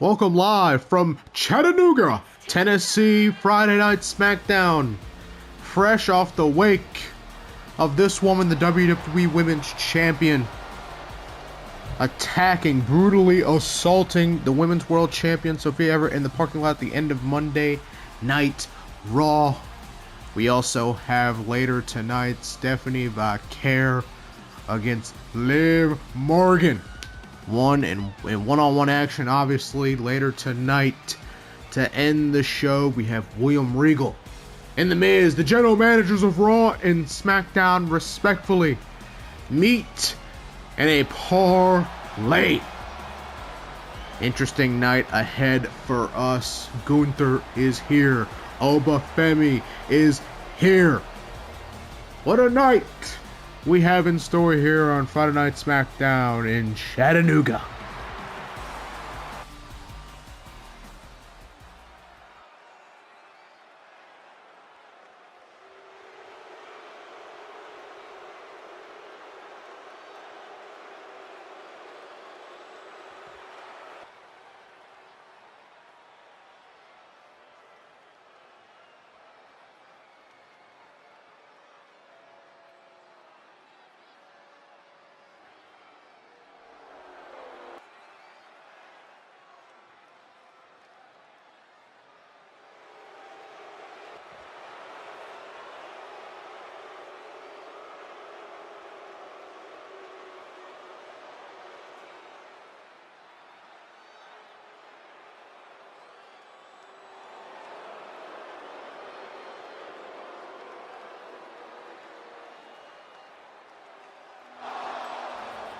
Welcome live from Chattanooga, Tennessee, Friday Night SmackDown. Fresh off the wake of this woman, the WWE Women's Champion, attacking, brutally assaulting the Women's World Champion, Sophia Everett, in the parking lot at the end of Monday Night Raw. We also have later tonight Stephanie Vaquer against Liv Morgan. One-on-one action, obviously, later tonight. To end the show, we have William Regal and The Miz, the general managers of Raw and SmackDown, respectfully meet in a parley. Interesting night ahead for us. Gunther is here. Oba Femi is here. What a night we have in store here on Friday Night SmackDown in Chattanooga.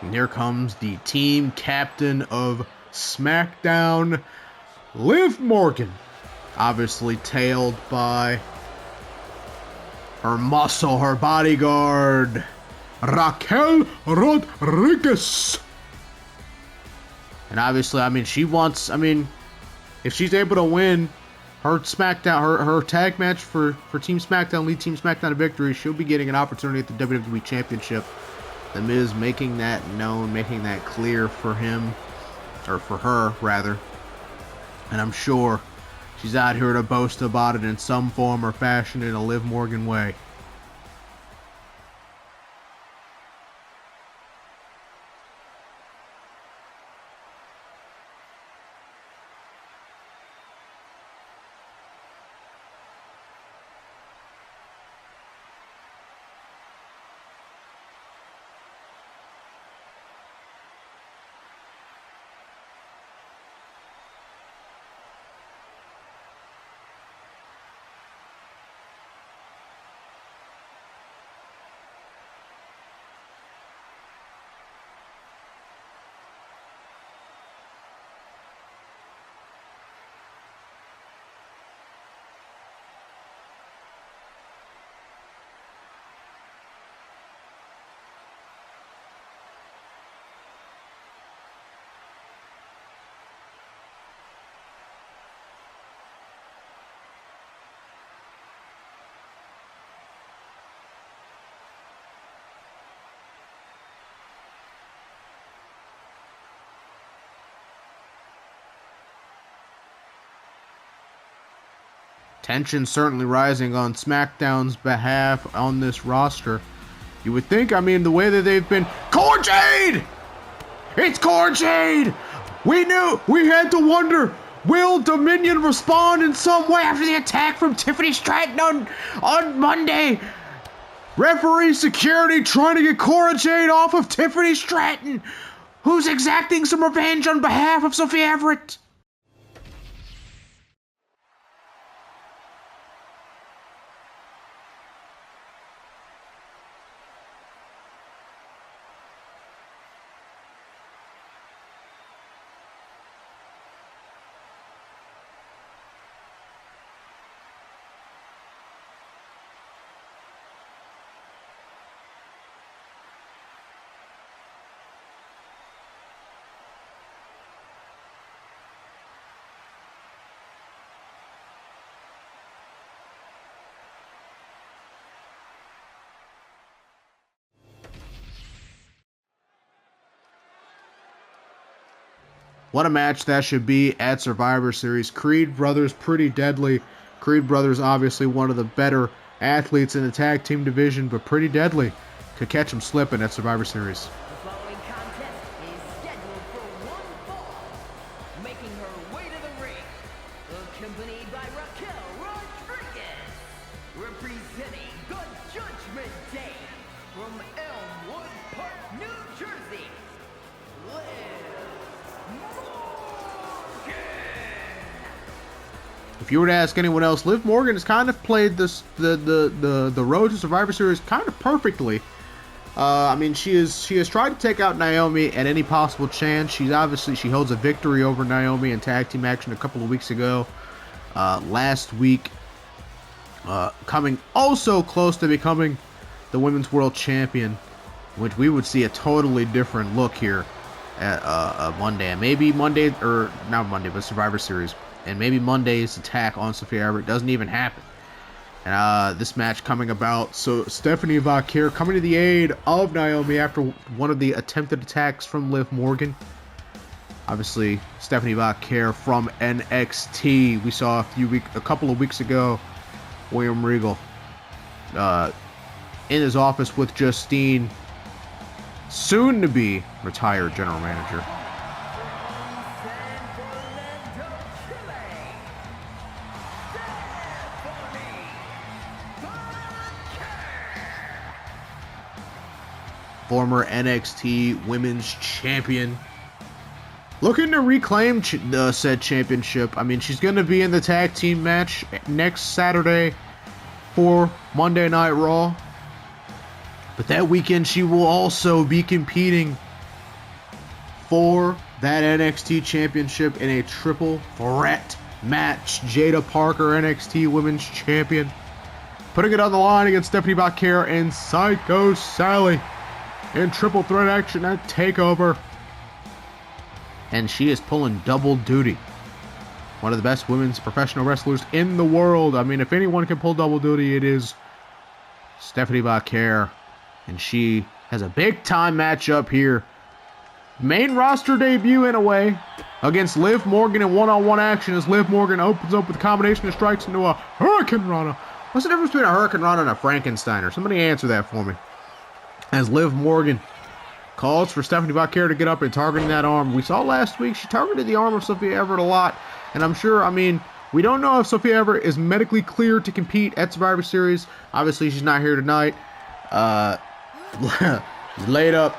And here comes the team captain of SmackDown, Liv Morgan. Obviously tailed by her muscle, her bodyguard, Raquel Rodriguez. And obviously, if she's able to win her SmackDown, her tag match for Team SmackDown, lead Team SmackDown to victory, she'll be getting an opportunity at the WWE Championship. The Miz making that known, making that clear for him, or for her, rather. And I'm sure she's out here to boast about it in some form or fashion in a Liv Morgan way. Tension certainly rising on SmackDown's behalf on this roster. You would think, the way that they've been... Core Jade! It's Core Jade! We had to wonder, will Dominion respond in some way after the attack from Tiffany Stratton on Monday? Referee security trying to get Cora Jade off of Tiffany Stratton, who's exacting some revenge on behalf of Sophia Everett. What a match that should be at Survivor Series. Creed brothers, pretty deadly. Creed brothers, obviously one of the better athletes in the tag team division, but pretty deadly. Could catch them slipping at Survivor Series. The following contest is scheduled for one fall. Making her way to the ring, accompanied by Raquel Rodriguez, representing the Judgment Day from Elmwood Park, New Jersey, Liv Morgan. If you were to ask anyone else, Liv Morgan has kind of played this the road to Survivor Series kind of perfectly. I mean, she has tried to take out Naomi at any possible chance. She holds a victory over Naomi in tag team action a couple of weeks ago. Last week, coming also close to becoming the Women's World Champion, which we would see a totally different look here at Monday. And maybe Monday, or not Monday, but Survivor Series. And maybe Monday's attack on Sophia Everett doesn't even happen. And this match coming about, so Stephanie Vaquer coming to the aid of Naomi after one of the attempted attacks from Liv Morgan. Obviously, Stephanie Vaquer from NXT. We saw a couple of weeks ago, William Regal in his office with Justine, soon to be retired general manager. Former NXT Women's Champion, looking to reclaim said championship. I mean, she's going to be in the tag team match next Saturday for Monday Night Raw. But that weekend, she will also be competing for that NXT championship in a triple threat match. Jada Parker, NXT Women's Champion, putting it on the line against Stephanie Vaquer and Psycho Sally in triple threat action at TakeOver. And she is pulling double duty. One of the best women's professional wrestlers in the world. I mean, if anyone can pull double duty, it is Stephanie Vaquer. And she has a big time matchup here. Main roster debut in a way against Liv Morgan in one-on-one action as Liv Morgan opens up with a combination of strikes into a Hurricane Rana. What's the difference between a Hurricane Rana and a Frankensteiner? Somebody answer that for me. As Liv Morgan calls for Stephanie Vaquer to get up and targeting that arm. We saw last week she targeted the arm of Sophia Everett a lot. And I'm sure, I mean, we don't know if Sophia Everett is medically cleared to compete at Survivor Series. Obviously, she's not here tonight. Laid up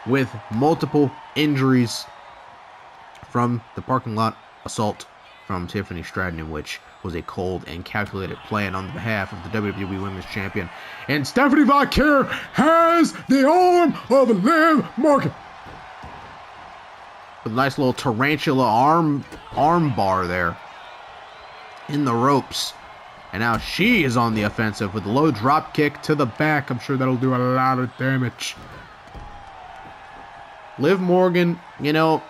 with multiple injuries from the parking lot assault from Tiffany Stratton, in which was a cold and calculated plan on behalf of the WWE Women's Champion. And Stephanie Vaquer has the arm of Liv Morgan. With a nice little tarantula arm bar there in the ropes. And now she is on the offensive with a low drop kick to the back. I'm sure that'll do a lot of damage. Liv Morgan, you know,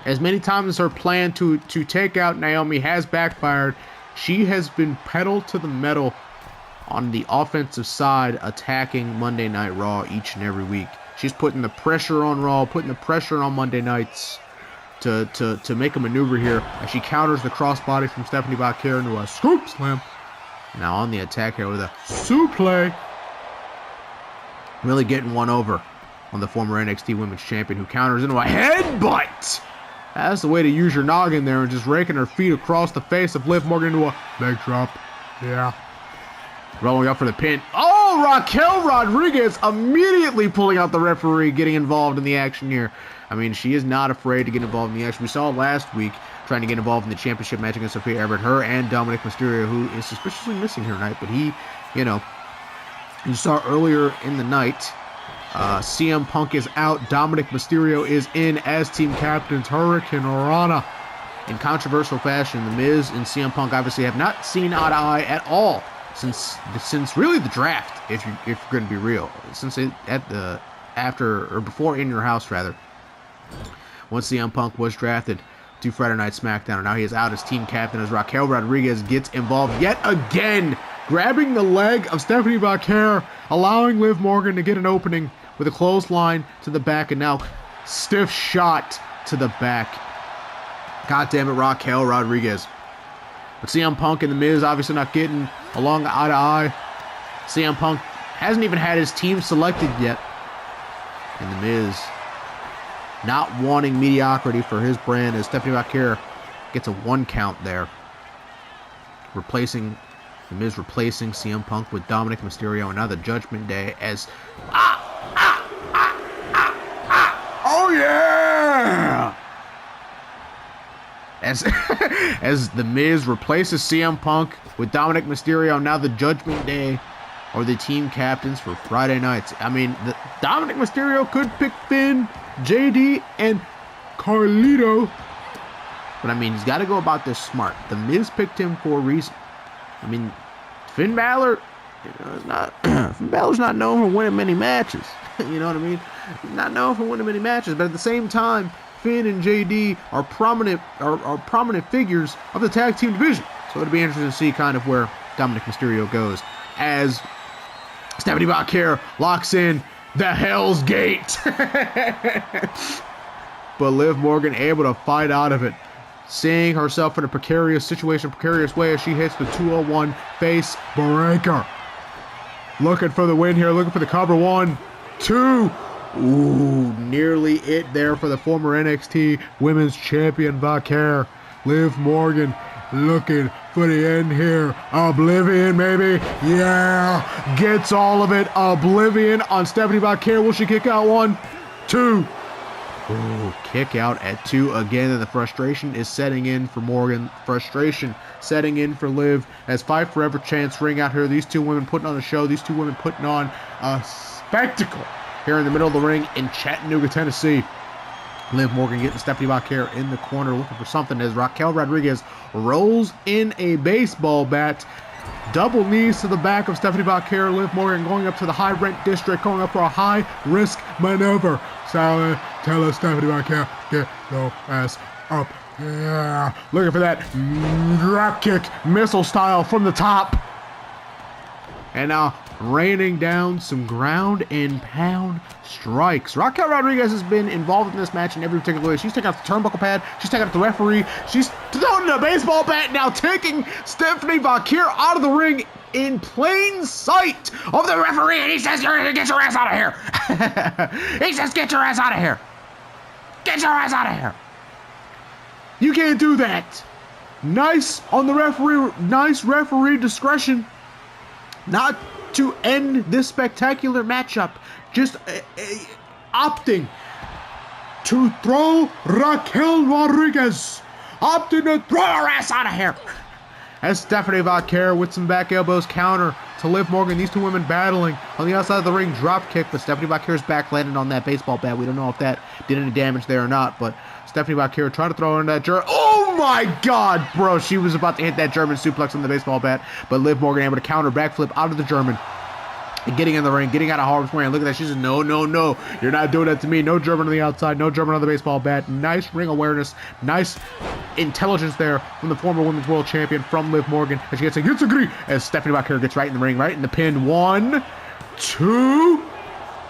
as many times as her plan to take out Naomi has backfired, she has been pedal to the metal on the offensive side, attacking Monday Night Raw each and every week. She's putting the pressure on Raw, putting the pressure on Monday nights to make a maneuver here as she counters the crossbody from Stephanie Vaquer into a scoop slam. Now on the attack here with a suplex. Really getting one over on the former NXT Women's Champion, who counters into a headbutt. That's the way to use your noggin there, and just raking her feet across the face of Liv Morgan into a leg drop. Yeah. Rolling up for the pin. Oh, Raquel Rodriguez immediately pulling out the referee, getting involved in the action here. I mean, she is not afraid to get involved in the action. We saw last week trying to get involved in the championship match against Sophia Everett. Her and Dominic Mysterio, who is suspiciously missing here tonight, but he, you know, you saw earlier in the night, CM Punk is out. Dominic Mysterio is in as team captains. Hurricane Rana. In controversial fashion, The Miz and CM Punk obviously have not seen eye to eye at all since really the draft, if you're going to be real. Since before In Your House, rather. Once CM Punk was drafted to Friday Night SmackDown, and now he is out as team captain as Raquel Rodriguez gets involved yet again, grabbing the leg of Stephanie Vaquer, allowing Liv Morgan to get an opening with a clothesline to the back, and now stiff shot to the back. God damn it, Raquel Rodriguez. But CM Punk and The Miz obviously not getting along eye to eye. CM Punk hasn't even had his team selected yet. And The Miz not wanting mediocrity for his brand as Stephanie Vaquer gets a 1 count there. The Miz replacing CM Punk with Dominic Mysterio and now the Judgment Day as... Oh yeah! As The Miz replaces CM Punk with Dominic Mysterio, now the Judgment Day are the team captains for Friday nights. I mean, Dominic Mysterio could pick Finn, JD, and Carlito. But I mean, he's got to go about this smart. The Miz picked him for a reason. I mean, Finn Balor, Finn Balor's not known for winning many matches. You know what I mean? He's not known for winning many matches, but at the same time, Finn and JD are prominent figures of the tag team division. So it'll be interesting to see kind of where Dominic Mysterio goes as Stephanie Vaquer locks in the Hell's Gate. But Liv Morgan able to fight out of it, seeing herself in a precarious way as she hits the 201 face breaker. Looking for the win here, looking for the cover. 1, 2. Ooh, nearly it there for the former NXT Women's Champion Vaquer. Liv Morgan looking for the end here. Oblivion, maybe. Yeah, gets all of it. Oblivion on Stephanie Vaquer. Will she kick out? 1, 2. Ooh, kick out at 2 again, and the frustration is setting in for Morgan. Frustration setting in for Liv as Fight Forever chants ring out here. These two women putting on a show. These two women putting on a spectacle here in the middle of the ring in Chattanooga, Tennessee. Liv Morgan getting Stephanie Vaquer in the corner looking for something as Raquel Rodriguez rolls in a baseball bat. Double knees to the back of Stephanie Vaquer. Liv Morgan going up to the high rent district, going up for a high risk maneuver. Sally, tell us Stephanie Vaquer, get your ass up. Yeah, looking for that drop kick, missile style from the top. And now raining down some ground and pound strikes. Raquel Rodriguez has been involved in this match in every particular way. She's taking out the turnbuckle pad. She's taking out the referee. She's throwing a baseball bat, now taking Stephanie Vaquer out of the ring in plain sight of the referee. And he says, get your ass out of here. He says, get your ass out of here. Get your ass out of here. You can't do that. Nice on the referee. Nice referee discretion. Not to end this spectacular matchup, just opting to throw Raquel Rodriguez, opting to throw her ass out of here. As Stephanie Vaquer with some back elbows counter to Liv Morgan. These two women battling on the outside of the ring, drop kick, but Stephanie Vaquer's back landed on that baseball bat. We don't know if that did any damage there or not, but Stephanie Vaquer trying to throw her in that German. Oh my God, bro. She was about to hit that German suplex on the baseball bat, but Liv Morgan able to counter backflip out of the German. And getting in the ring, getting out of Harper's Way. And look at that. She says, no, no, no. You're not doing that to me. No German on the outside. No German on the baseball bat. Nice ring awareness. Nice intelligence there from the former Women's World Champion from Liv Morgan. And she gets a Yutsugri as Stephanie Vaquer gets right in the ring, right in the pin. 1, 2.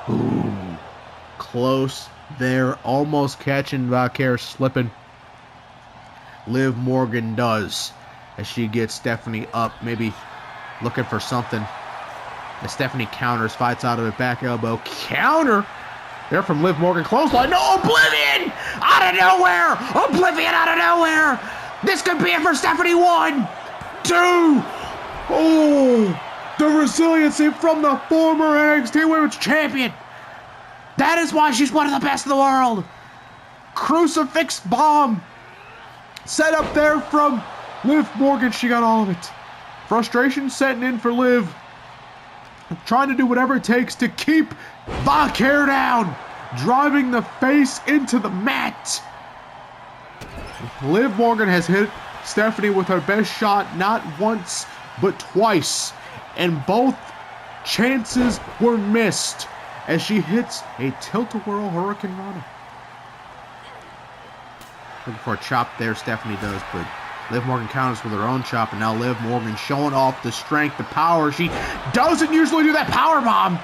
Ooh. Close there. Almost catching Vaquer slipping. Liv Morgan does as she gets Stephanie up. Maybe looking for something. As Stephanie counters, fights out of it, back elbow, counter. There from Liv Morgan, clothesline. No, Oblivion out of nowhere. Oblivion out of nowhere. This could be it for Stephanie. 1, 2. Oh, the resiliency from the former NXT Women's Champion. That is why she's one of the best in the world. Crucifix bomb. Set up there from Liv Morgan. She got all of it. Frustration setting in for Liv. Trying to do whatever it takes to keep Vaquer down. Driving the face into the mat. Liv Morgan has hit Stephanie with her best shot not once, but twice. And both chances were missed as she hits a tilt-a-whirl Hurricane Rana. Looking for a chop there, Stephanie does, but Liv Morgan counters with her own chop, and now Liv Morgan showing off the strength, the power. She doesn't usually do that power bomb.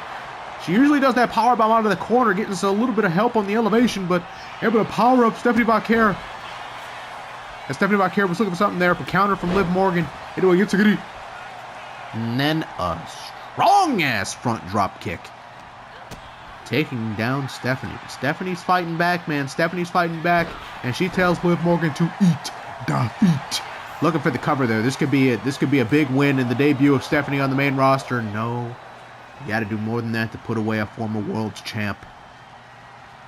She usually does that powerbomb out of the corner, getting us a little bit of help on the elevation, but able to power up Stephanie Vaquer. And Stephanie Vaquer was looking for something there, for counter from Liv Morgan into a Yutsugiri. And then a strong-ass front drop kick. Taking down Stephanie. Stephanie's fighting back, man. Stephanie's fighting back, and she tells Liv Morgan to eat defeat. Looking for the cover there. This could be it. This could be a big win in the debut of Stephanie on the main roster. No. You got to do more than that to put away a former world's champ.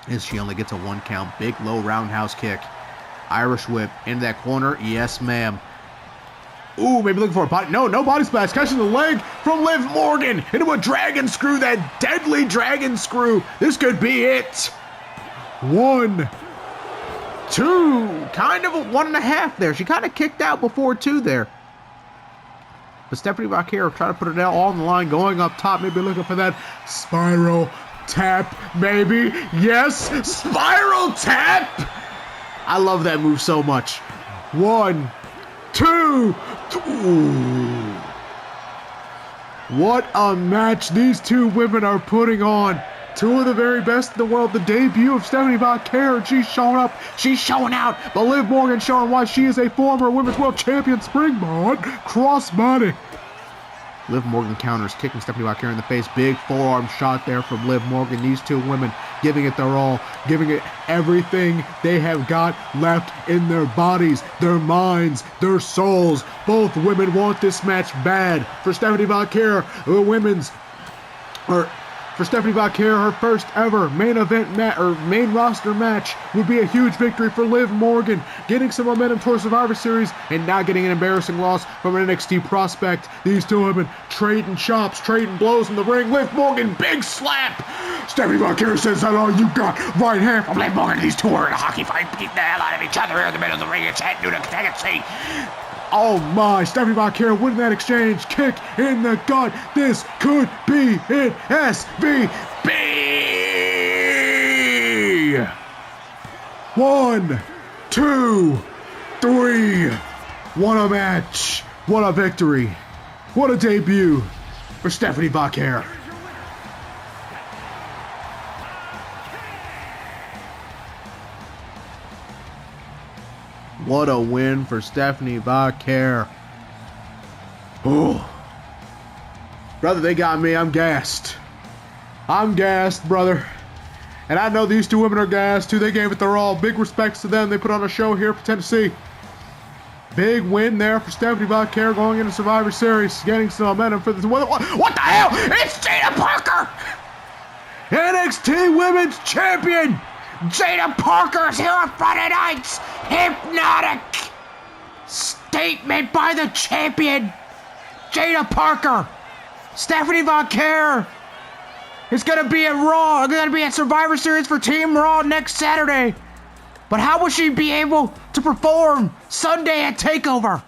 As she only gets a 1 count. Big low roundhouse kick. Irish whip into that corner. Yes, ma'am. Ooh, maybe looking for a body. No body splash. Catching the leg from Liv Morgan into a dragon screw. That deadly dragon screw. This could be it. 1, 2. Kind of a 1.5 there. She kind of kicked out before 2 there. But Stephanie Vaquer trying to put it all on the line, going up top, maybe looking for that spiral tap, maybe. Yes, spiral tap! I love that move so much. 1, 2. Ooh. What a match these two women are putting on. 2 of the very best in the world. The debut of Stephanie Vaquer. She's showing up. She's showing out. But Liv Morgan showing why she is a former Women's World Champion. Springboard crossbody. Liv Morgan counters, kicking Stephanie Vaquer in the face. Big forearm shot there from Liv Morgan. These 2 women giving it their all. Giving it everything they have got left in their bodies, their minds, their souls. Both women want this match bad. For Stephanie Vaquer, the women's... For Stephanie Vaquer, her first ever main event main roster match would be a huge victory for Liv Morgan, getting some momentum towards Survivor Series and not getting an embarrassing loss from an NXT prospect. These 2 women trading chops, trading blows in the ring. Liv Morgan, big slap. Stephanie Vaquer says, "That's all you got." Right hand from Liv Morgan. These 2 are in a hockey fight, beating the hell out of each other here in the middle of the ring. It's head to the Tennessee. Oh my, Stephanie Vaquer winning that exchange. Kick in the gut. This could be it. SVB. 1, 2, 3. What a match. What a victory. What a debut for Stephanie Vaquer. What a win for Stephanie Vaquer. Oh. Brother, they got me. I'm gassed. I'm gassed, brother. And I know these 2 women are gassed, too. They gave it their all. Big respects to them. They put on a show here for Tennessee. Big win there for Stephanie Vaquer going into Survivor Series. Getting some momentum for this. What the hell? It's Jada Parker! NXT Women's Champion! Jada Parker's here on Friday nights. Hypnotic statement by the champion, Jada Parker. Stephanie Vaquer is going to be at Raw. Going to be at Survivor Series for Team Raw next Saturday. But how will she be able to perform Sunday at TakeOver?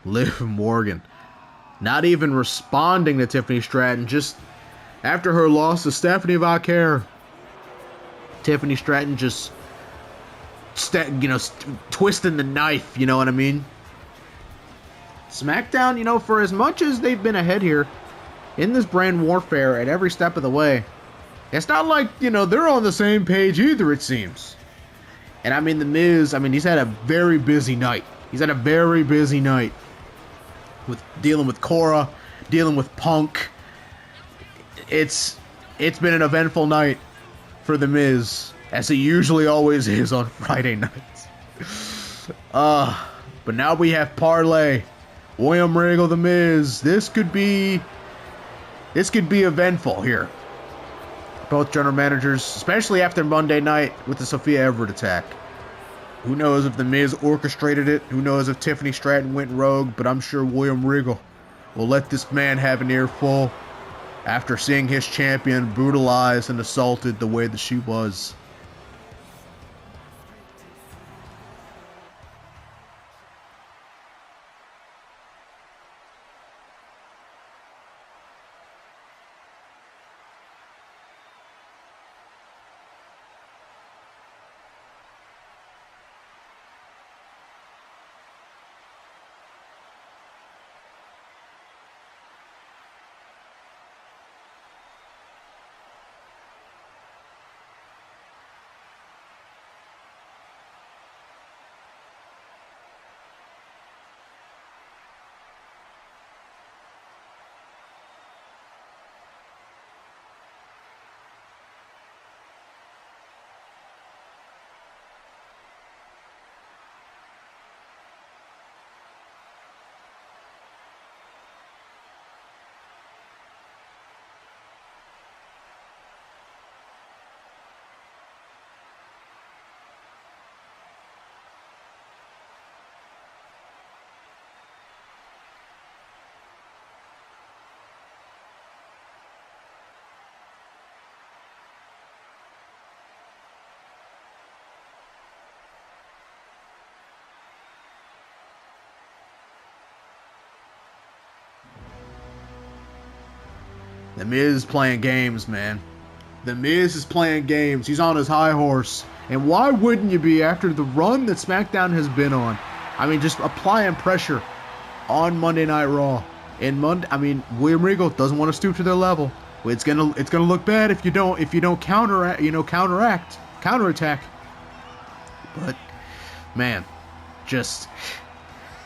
Liv Morgan not even responding to Tiffany Stratton, just after her loss to Stephanie Vaquer. Tiffany Stratton just twisting the knife, you know what I mean? SmackDown, for as much as they've been ahead here in this brand warfare at every step of the way, it's not like, they're on the same page either, it seems. And I mean, The Miz, he's had a very busy night. With dealing with Cora, dealing with Punk. It's been an eventful night for The Miz, as it usually always is on Friday nights. But now we have Parley, William Regal, The Miz. This could be eventful here. Both general managers, especially after Monday night with the Sophia Everett attack. Who knows if The Miz orchestrated it? Who knows if Tiffany Stratton went rogue? But I'm sure William Regal will let this man have an earful after seeing his champion brutalized and assaulted the way that she was. The Miz is playing games, man. The Miz is playing games. He's on his high horse. And why wouldn't you be after the run that SmackDown has been on? I mean, just applying pressure on Monday Night Raw. William Regal doesn't want to stoop to their level. It's gonna look bad if you don't counterattack. But man, just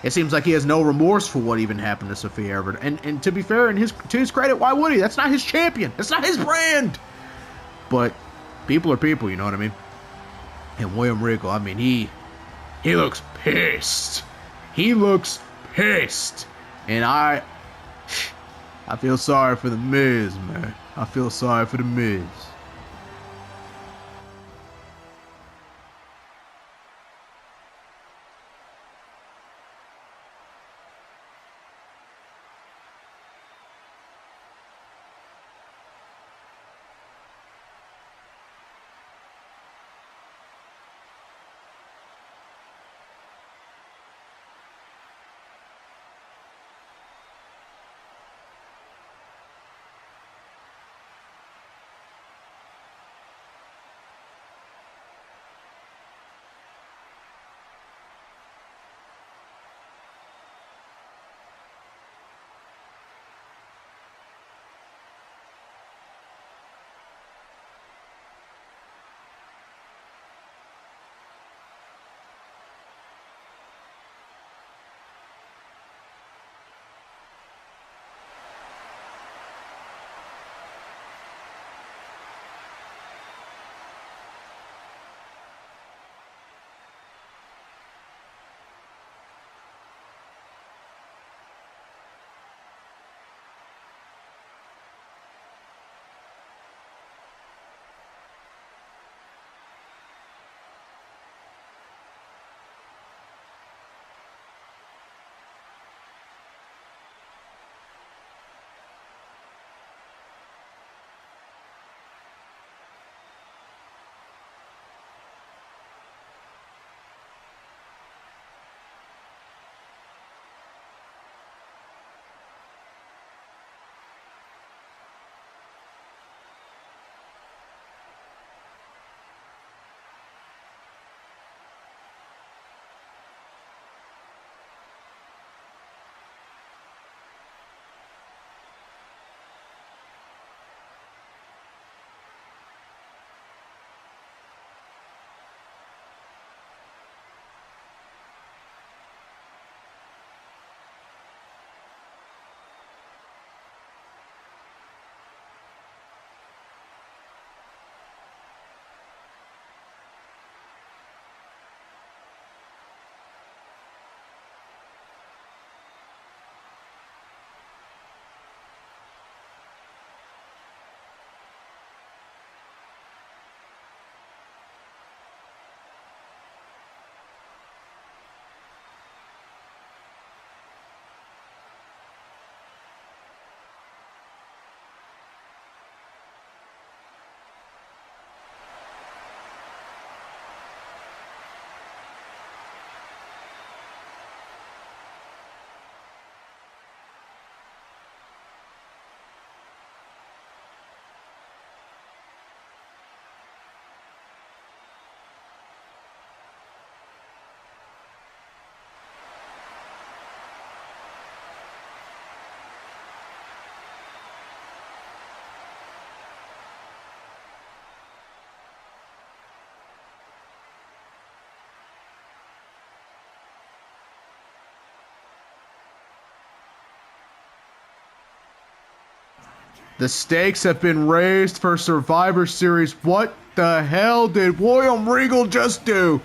it seems like he has no remorse for what even happened to Sophia Everett. And to be fair, to his credit, why would he? That's not his champion. That's not his brand. But people are people, you know what I mean? And William Regal, I mean, he looks pissed. He looks pissed. And I feel sorry for The Miz, man. I feel sorry for The Miz. The stakes have been raised for Survivor Series. What the hell did William Regal just do?